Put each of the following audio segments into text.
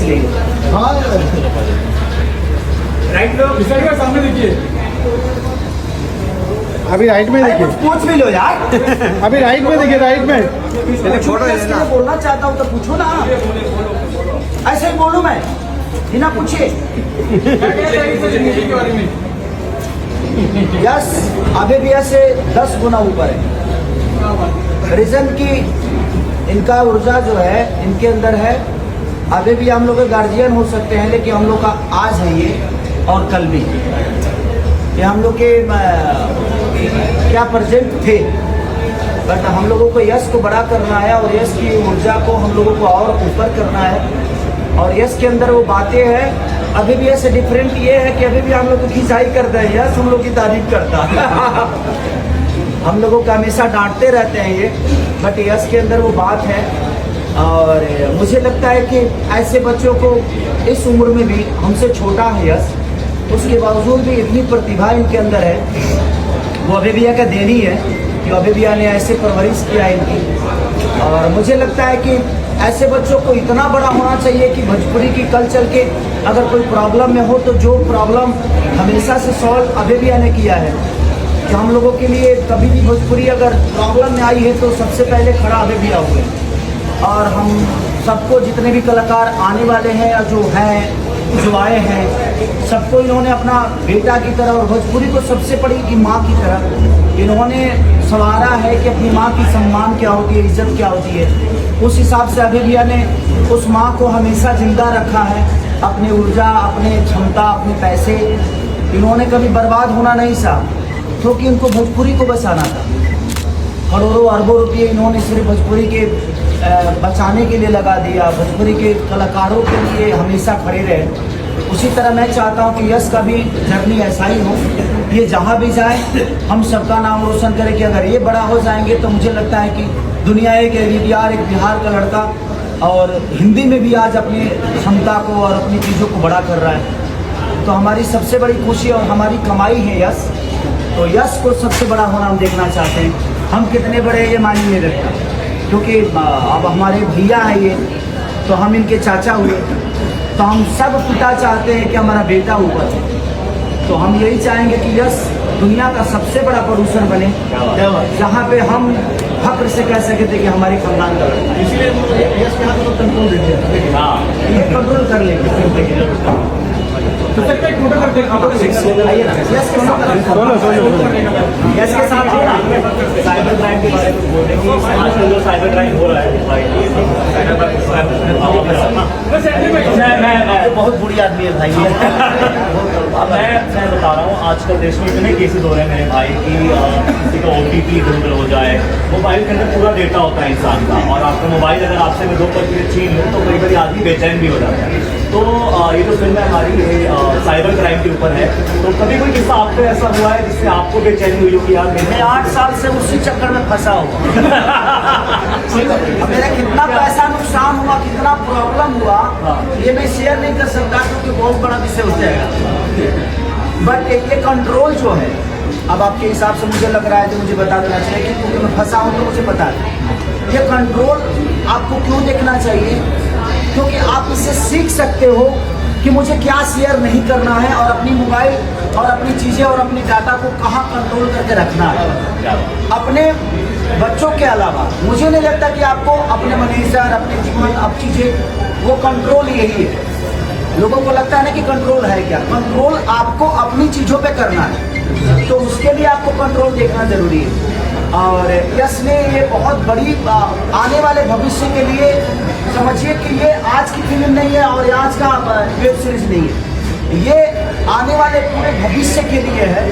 इसलिए। हाँ राइट लो, सामने देखिए, अभी राइट में देखिए, पूछ भी लो यार। अभी राइट में देखिए, राइट में छोड़ो, इसके बोलना चाहता हूँ तो पूछो ना, ऐसे ही बोलूँ मैं बिना पूछे। यस अभी भी ऐसे 10 गुना ऊपर है। रीजन की इनका ऊर्जा जो है इनके अंदर है। अभी भी हम लोग गार्जियन हो सकते हैं, लेकिन हम लोग का आज है ये और कल भी ये हम लोग के क्या प्रेजेंट थे, बट हम लोगों को यश को बड़ा करना है और यश की ऊर्जा को हम लोगों को और ऊपर करना है। और यश के अंदर वो बातें हैं। अभी भी ऐसे डिफरेंट ये है कि अभी भी हम लोग को खिंचाई करते हैं, यश हम लोग की तारीफ करता हम लोगों को हमेशा डांटते रहते हैं ये, बट यश के अंदर वो बात है। और मुझे लगता है कि ऐसे बच्चों को इस उम्र में भी हमसे छोटा है यश, उसके बावजूद भी इतनी प्रतिभा इनके अंदर है। वो अभी भी का देनी है कि अभी भी ने ऐसे परवरिश किया इनकी। और मुझे लगता है कि ऐसे बच्चों को इतना बड़ा होना चाहिए कि भोजपुरी की कल चल के अगर कोई प्रॉब्लम में हो तो जो प्रॉब्लम हमेशा से सॉल्व अभी भी ने किया है कि हम लोगों के लिए कभी भी भोजपुरी अगर प्रॉब्लम में आई है तो सबसे पहले खड़ा अभी भी हुए। और हम सबको जितने भी कलाकार आने वाले हैं या जो हैं जो आए हैं, सबको इन्होंने अपना बेटा की तरह और भोजपुरी को सबसे बड़ी की माँ की तरह इन्होंने संवारा है कि अपनी माँ की सम्मान क्या होती है, इज्जत क्या होती है। उस हिसाब से अभी भैया ने उस माँ को हमेशा जिंदा रखा है। अपनी ऊर्जा, अपने क्षमता, अपने पैसे इन्होंने कभी बर्बाद होना नहीं चाहा, क्योंकि इनको भोजपुरी को बचाना था। करोड़ों अरबों रुपये इन्होंने सिर्फ भोजपुरी के बचाने के लिए लगा दिया, भोजपुरी के कलाकारों के लिए हमेशा खड़े रहे। उसी तरह मैं चाहता हूँ कि यश का भी जर्नी ऐसा ही हो, ये जहाँ भी जाए हम सबका नाम रोशन करें। कि अगर ये बड़ा हो जाएंगे तो मुझे लगता है कि दुनिया एक यार एक बिहार का लड़का और हिंदी में भी आज अपनी क्षमता को और अपनी चीज़ों को बड़ा कर रहा है। तो हमारी सबसे बड़ी खुशी और हमारी कमाई है यश। तो यश को सबसे बड़ा होना हम देखना चाहते हैं। हम कितने बड़े ये मायने नहीं रखता, क्योंकि अब हमारे भैया हैं ये, तो हम इनके चाचा हुए। तो हम सब पिता चाहते हैं कि हमारा बेटा ऊपर हो। तो हम यही चाहेंगे कि यश दुनिया का सबसे बड़ा प्रोड्यूसर बने, जहाँ पे हम फक्र से कह सके थे कि हमारे खानदान का लड़का है। इसलिए यश के हाथ में कंट्रोल देते हैं, ये कंट्रोल कर लेंगे। तो सकता है फोटो करते हैं, आइए ना, यश के साथ यश के साथ साइबर क्राइम के बारे में बोल रहे हैं। आजकल जो साइबर क्राइम हो रहा है, मैं बहुत बुरी आदमी है भाई। मैं बता रहा हूँ, आजकल देश में इतने केसेस हो रहे हैं मेरे भाई कि किसी का OTP इधर हो जाए। मोबाइल के अंदर पूरा डेटा होता है इंसान का, और आपका मोबाइल अगर आपसे मैं 2% छीन लूँ तो कई बार आदमी बेचैन भी हो जाता है। तो ये जो फिल्म है हमारी साइबर क्राइम के ऊपर है, तो कभी कोई किस्सा आप पे ऐसा हुआ है जिससे आपको बेचैनी हुई हो कि यार मैं 8 साल से उसी चक्कर में फंसा हुआ। मेरा कितना पैसा नुकसान हुआ, कितना प्रॉब्लम हुआ, ये मैं शेयर नहीं कर सकता क्योंकि बहुत बड़ा विषय हो जाएगा। बट ये कंट्रोल जो है, अब आपके हिसाब से मुझे लग रहा है तो मुझे बता देना चाहिए कि क्योंकि मैं फंसा हूँ तो मुझे बता दें। ये कंट्रोल आपको क्यों देखना चाहिए, क्योंकि आप इससे सीख सकते हो कि मुझे क्या शेयर नहीं करना है और अपनी मोबाइल और अपनी चीज़ें और अपनी डाटा को कहाँ कंट्रोल करके रखना है। अपने बच्चों के अलावा मुझे नहीं लगता कि आपको अपने मैनेजर, अपने जीवन, अब चीज़ें वो कंट्रोल यही है। लोगों को लगता है ना कि कंट्रोल है क्या, कंट्रोल आपको अपनी चीज़ों पे करना है, तो उसके लिए आपको कंट्रोल देखना जरूरी है। और यश ने ये बहुत बड़ी आने वाले भविष्य के लिए, समझिए कि ये आज की फिल्म नहीं है और आज का वेब सीरीज नहीं है, ये आने वाले पूरे भविष्य के लिए है।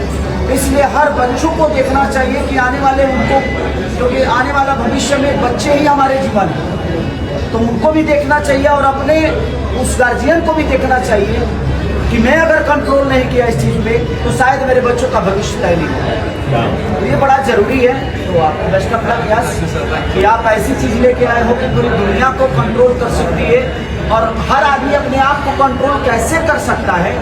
इसलिए हर बच्चों को देखना चाहिए कि आने वाले उनको, क्योंकि आने वाला भविष्य में बच्चे ही हमारे जीवन है, तो उनको भी देखना चाहिए और अपने उस गार्जियन को भी देखना चाहिए कि मैं अगर कंट्रोल नहीं किया इस चीज़ में तो शायद मेरे बच्चों का भविष्य तय नहीं होगा। तो ये बड़ा जरूरी है। तो आपको बेस्ट ऑफ लक यस कि आप ऐसी चीज़ लेके आए हो कि पूरी दुनिया को कंट्रोल कर सकती है। और हर आदमी अपने आप को कंट्रोल कैसे कर सकता है